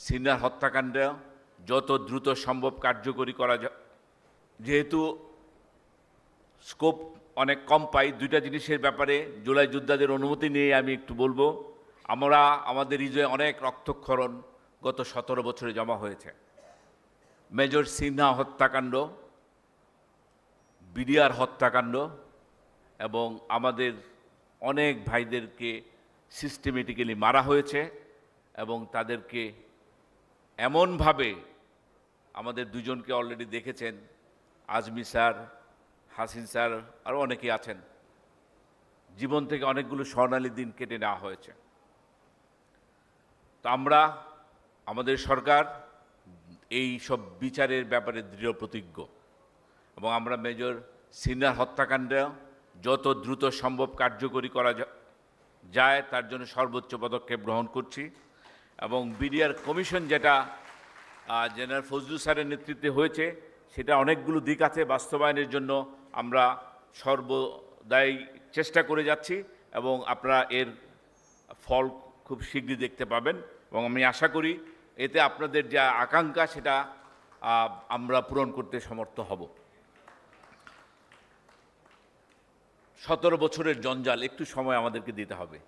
সিনহার হত্যাকাণ্ড যত দ্রুত সম্ভব কার্যকরী করা যেহেতু স্কোপ অনেক কম পাই, দুইটা জিনিসের ব্যাপারে জুলাই যোদ্ধাদের অনুমতি নিয়ে আমি একটু বলবো। আমরা আমাদের হৃদয়ে অনেক রক্তক্ষরণ গত 17 বছরে জমা হয়েছে। মেজর সিনহা হত্যাকাণ্ড, বিডিআর হত্যাকাণ্ড এবং আমাদের অনেক ভাইদেরকে সিস্টেমেটিক্যালি মারা হয়েছে এবং তাদেরকে এমনভাবে, আমাদের দুজনকে অলরেডি দেখেছেন, আজমি স্যার, হাসিন স্যার, আরও অনেকেই আছেন, জীবন থেকে অনেকগুলো স্বর্ণালী দিন কেটে নেওয়া হয়েছে। তো আমরা, আমাদের সরকার এই সব বিচারের ব্যাপারে দৃঢ় প্রতিজ্ঞ এবং আমরা মেজর সিনহার হত্যাকাণ্ড যত দ্রুত সম্ভব কার্যকরী করা যায় তার জন্য সর্বোচ্চ পদক্ষেপ গ্রহণ করছি। এবং বিডিআর কমিশন যেটা জেনারেল ফজলুল স্যারের নেতৃত্বে হয়েছে, সেটা অনেকগুলো দিক আছে, বাস্তবায়নের জন্য আমরা সর্বদাই চেষ্টা করে যাচ্ছি এবং আপনারা এর ফল খুব শীঘ্রই দেখতে পাবেন এবং আমি আশা করি এতে আপনাদের যা আকাঙ্ক্ষা সেটা আমরা পূরণ করতে সমর্থ হব। 17 বছরের জঞ্জাল, একটু সময় আমাদেরকে দিতে হবে।